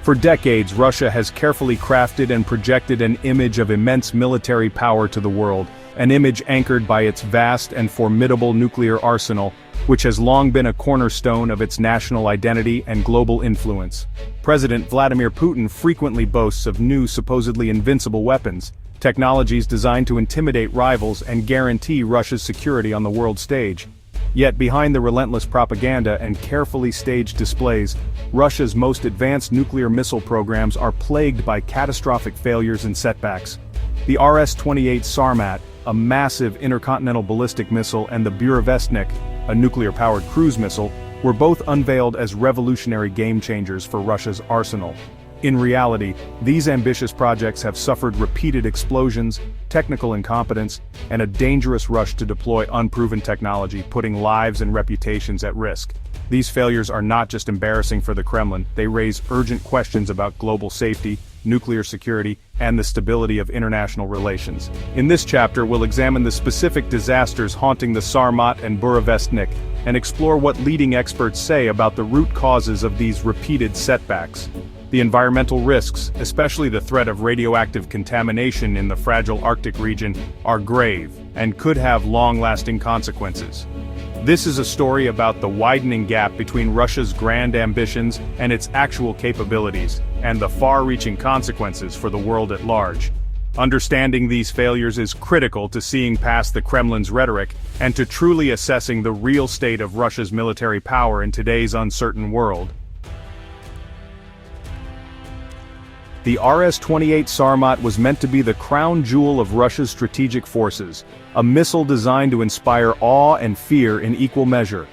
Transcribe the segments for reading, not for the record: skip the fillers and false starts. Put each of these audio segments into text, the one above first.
For decades, Russia has carefully crafted and projected an image of immense military power to the world, an image anchored by its vast and formidable nuclear arsenal, which has long been a cornerstone of its national identity and global influence. President Vladimir Putin frequently boasts of new supposedly invincible weapons, technologies designed to intimidate rivals and guarantee Russia's security on the world stage. Yet behind the relentless propaganda and carefully staged displays, Russia's most advanced nuclear missile programs are plagued by catastrophic failures and setbacks. The RS-28 Sarmat, a massive intercontinental ballistic missile, and the Burevestnik, a nuclear-powered cruise missile, were both unveiled as revolutionary game-changers for Russia's arsenal. In reality, these ambitious projects have suffered repeated explosions, technical incompetence, and a dangerous rush to deploy unproven technology, putting lives and reputations at risk. These failures are not just embarrassing for the Kremlin, they raise urgent questions about global safety, nuclear security, and the stability of international relations. In this chapter, we'll examine the specific disasters haunting the Sarmat and Burevestnik, and explore what leading experts say about the root causes of these repeated setbacks. The environmental risks, especially the threat of radioactive contamination in the fragile Arctic region, are grave and could have long-lasting consequences. This is a story about the widening gap between Russia's grand ambitions and its actual capabilities, and the far-reaching consequences for the world at large. Understanding these failures is critical to seeing past the Kremlin's rhetoric and to truly assessing the real state of Russia's military power in today's uncertain world. The RS-28 Sarmat was meant to be the crown jewel of Russia's strategic forces, a missile designed to inspire awe and fear in equal measure.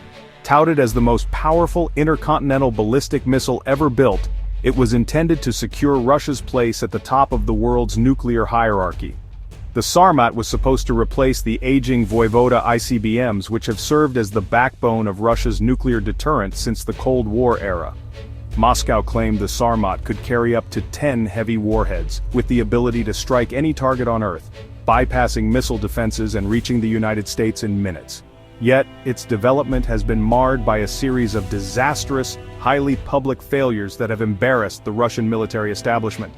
Touted as the most powerful intercontinental ballistic missile ever built, it was intended to secure Russia's place at the top of the world's nuclear hierarchy. The Sarmat was supposed to replace the aging Voyvoda ICBMs, which have served as the backbone of Russia's nuclear deterrent since the Cold War era. Moscow claimed the Sarmat could carry up to 10 heavy warheads, with the ability to strike any target on Earth, bypassing missile defenses and reaching the United States in minutes. Yet, its development has been marred by a series of disastrous, highly public failures that have embarrassed the Russian military establishment.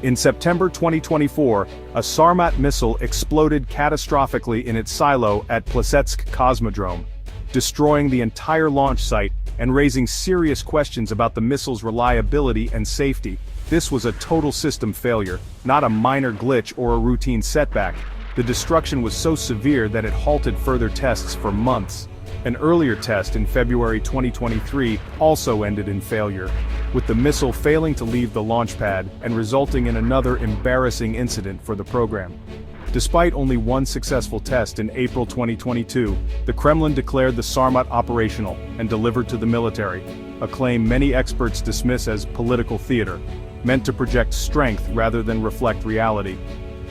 In September 2024, a Sarmat missile exploded catastrophically in its silo at Plesetsk Cosmodrome, destroying the entire launch site and raising serious questions about the missile's reliability and safety. This was a total system failure, not a minor glitch or a routine setback. The destruction was so severe that it halted further tests for months. An earlier test in February 2023 also ended in failure, with the missile failing to leave the launch pad and resulting in another embarrassing incident for the program. Despite only one successful test in April 2022, the Kremlin declared the Sarmat operational and delivered to the military, a claim many experts dismiss as political theater, meant to project strength rather than reflect reality.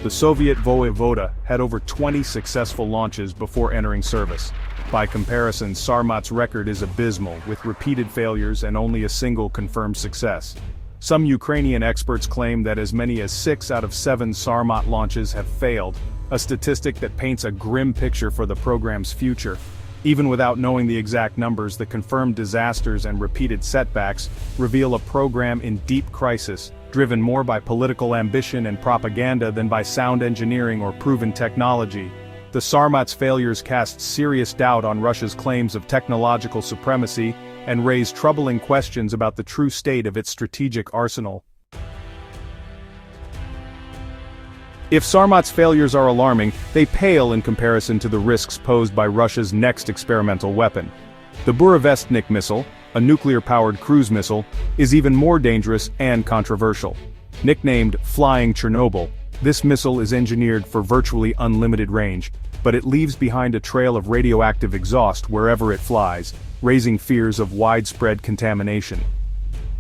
The Soviet Voyvoda had over 20 successful launches before entering service. By comparison, Sarmat's record is abysmal, with repeated failures and only a single confirmed success. Some Ukrainian experts claim that as many as 6 out of 7 Sarmat launches have failed, a statistic that paints a grim picture for the program's future. Even without knowing the exact numbers, the confirmed disasters and repeated setbacks reveal a program in deep crisis, driven more by political ambition and propaganda than by sound engineering or proven technology. The Sarmat's failures cast serious doubt on Russia's claims of technological supremacy and raise troubling questions about the true state of its strategic arsenal. If Sarmat's failures are alarming, they pale in comparison to the risks posed by Russia's next experimental weapon. The Burevestnik missile, a nuclear-powered cruise missile, is even more dangerous and controversial. Nicknamed Flying Chernobyl, this missile is engineered for virtually unlimited range, but it leaves behind a trail of radioactive exhaust wherever it flies, raising fears of widespread contamination.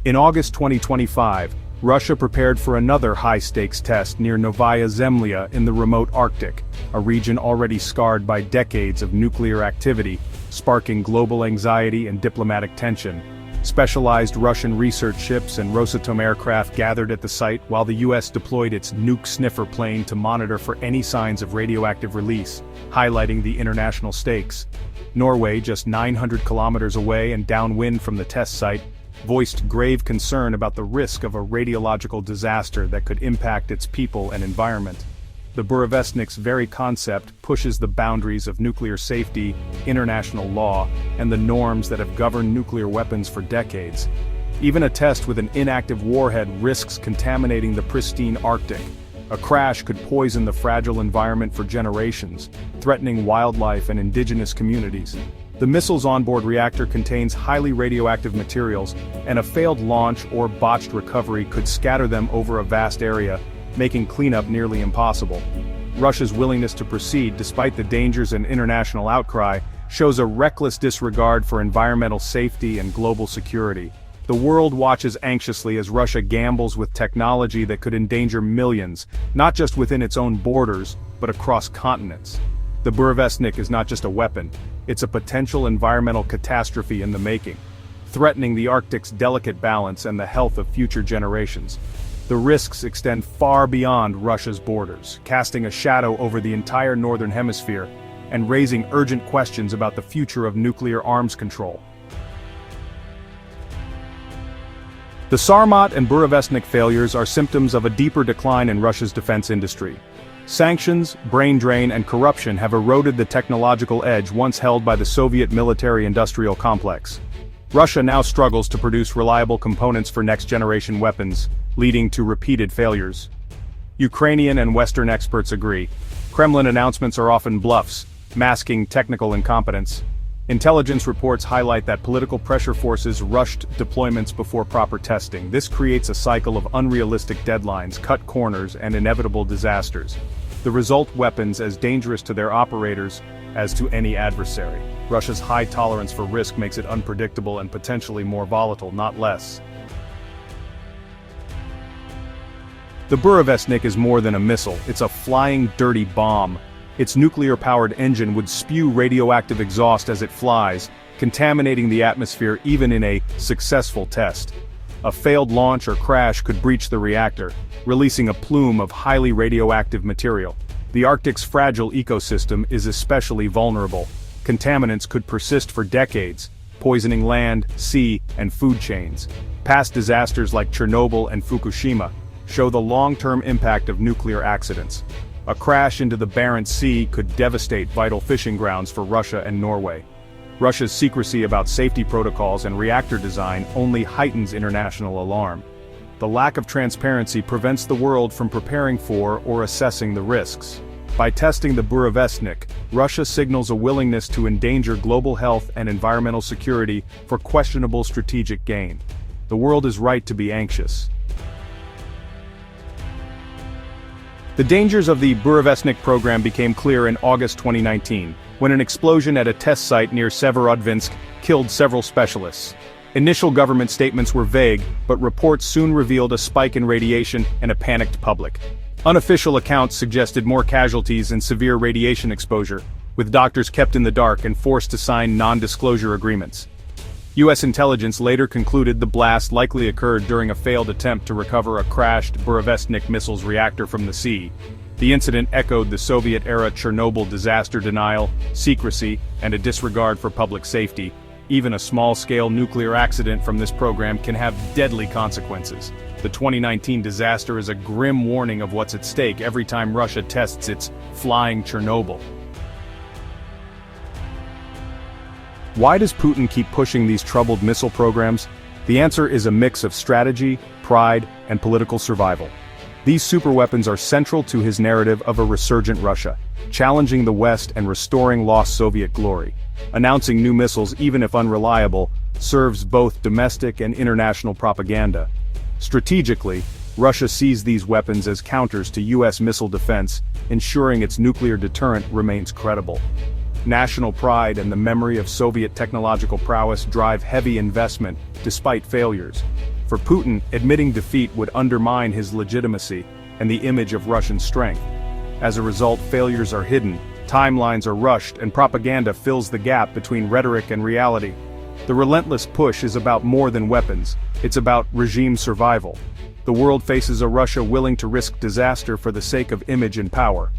In August 2025, Russia prepared for another high-stakes test near Novaya Zemlya in the remote Arctic, a region already scarred by decades of nuclear activity, sparking global anxiety and diplomatic tension. Specialized Russian research ships and Rosatom aircraft gathered at the site while the US deployed its nuke sniffer plane to monitor for any signs of radioactive release, highlighting the international stakes. Norway, just 900 kilometers away and downwind from the test site, voiced grave concern about the risk of a radiological disaster that could impact its people and environment. The Burevestnik's very concept pushes the boundaries of nuclear safety, international law, and the norms that have governed nuclear weapons for decades. Even a test with an inactive warhead risks contaminating the pristine Arctic. A crash could poison the fragile environment for generations, threatening wildlife and indigenous communities. The missile's onboard reactor contains highly radioactive materials, and a failed launch or botched recovery could scatter them over a vast area, making cleanup nearly impossible. Russia's willingness to proceed despite the dangers and international outcry shows a reckless disregard for environmental safety and global security. The world watches anxiously as Russia gambles with technology that could endanger millions, not just within its own borders, but across continents. The Burevestnik is not just a weapon, it's a potential environmental catastrophe in the making, threatening the Arctic's delicate balance and the health of future generations. The risks extend far beyond Russia's borders, casting a shadow over the entire northern hemisphere and raising urgent questions about the future of nuclear arms control. The Sarmat and Burevestnik failures are symptoms of a deeper decline in Russia's defense industry. Sanctions, brain drain, and corruption have eroded the technological edge once held by the Soviet military-industrial complex. Russia now struggles to produce reliable components for next-generation weapons, leading to repeated failures. Ukrainian and Western experts agree. Kremlin announcements are often bluffs, masking technical incompetence. Intelligence reports highlight that political pressure forces rushed deployments before proper testing. This creates a cycle of unrealistic deadlines, cut corners, and inevitable disasters. The result: weapons as dangerous to their operators as to any adversary. Russia's high tolerance for risk makes it unpredictable and potentially more volatile, not less. The Burevestnik is more than a missile, it's a flying dirty bomb. Its nuclear-powered engine would spew radioactive exhaust as it flies, contaminating the atmosphere even in a successful test. A failed launch or crash could breach the reactor, releasing a plume of highly radioactive material. The Arctic's fragile ecosystem is especially vulnerable. Contaminants could persist for decades, poisoning land, sea, and food chains. Past disasters like Chernobyl and Fukushima show the long-term impact of nuclear accidents. A crash into the Barents Sea could devastate vital fishing grounds for Russia and Norway. Russia's secrecy about safety protocols and reactor design only heightens international alarm. The lack of transparency prevents the world from preparing for or assessing the risks. By testing the Burevestnik, Russia signals a willingness to endanger global health and environmental security for questionable strategic gain. The world is right to be anxious. The dangers of the Burevestnik program became clear in August 2019, when an explosion at a test site near Severodvinsk killed several specialists. Initial government statements were vague, but reports soon revealed a spike in radiation and a panicked public. Unofficial accounts suggested more casualties and severe radiation exposure, with doctors kept in the dark and forced to sign non-disclosure agreements. U.S. intelligence later concluded the blast likely occurred during a failed attempt to recover a crashed Burevestnik missile's reactor from the sea. The incident echoed the Soviet-era Chernobyl disaster denial, secrecy, and a disregard for public safety. Even a small-scale nuclear accident from this program can have deadly consequences. The 2019 disaster is a grim warning of what's at stake every time Russia tests its flying Chernobyl. Why does Putin keep pushing these troubled missile programs? The answer is a mix of strategy, pride, and political survival. These superweapons are central to his narrative of a resurgent Russia, challenging the West and restoring lost Soviet glory. Announcing new missiles, even if unreliable, serves both domestic and international propaganda. Strategically, Russia sees these weapons as counters to U.S. missile defense, ensuring its nuclear deterrent remains credible. National pride and the memory of Soviet technological prowess drive heavy investment, despite failures. For Putin, admitting defeat would undermine his legitimacy and the image of Russian strength. As a result, failures are hidden, timelines are rushed, and propaganda fills the gap between rhetoric and reality. The The relentless push is about more than weapons, it's about regime survival. The world faces a Russia willing to risk disaster for the sake of image and power.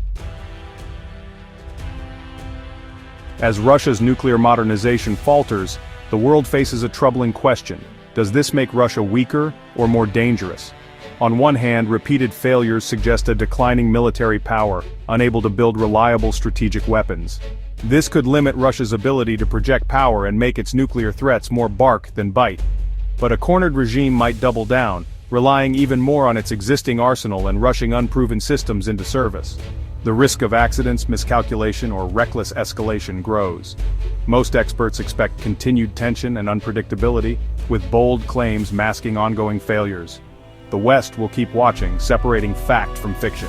As Russia's nuclear modernization falters, the world faces a troubling question. Does this make Russia weaker or more dangerous? On one hand, repeated failures suggest a declining military power, unable to build reliable strategic weapons. This could limit Russia's ability to project power and make its nuclear threats more bark than bite. But a cornered regime might double down, relying even more on its existing arsenal and rushing unproven systems into service. The risk of accidents, miscalculation, or reckless escalation grows. Most experts expect continued tension and unpredictability, with bold claims masking ongoing failures. The West will keep watching, separating fact from fiction.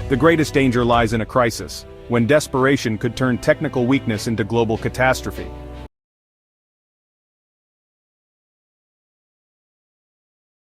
The greatest danger lies in a crisis, when desperation could turn technical weakness into global catastrophe.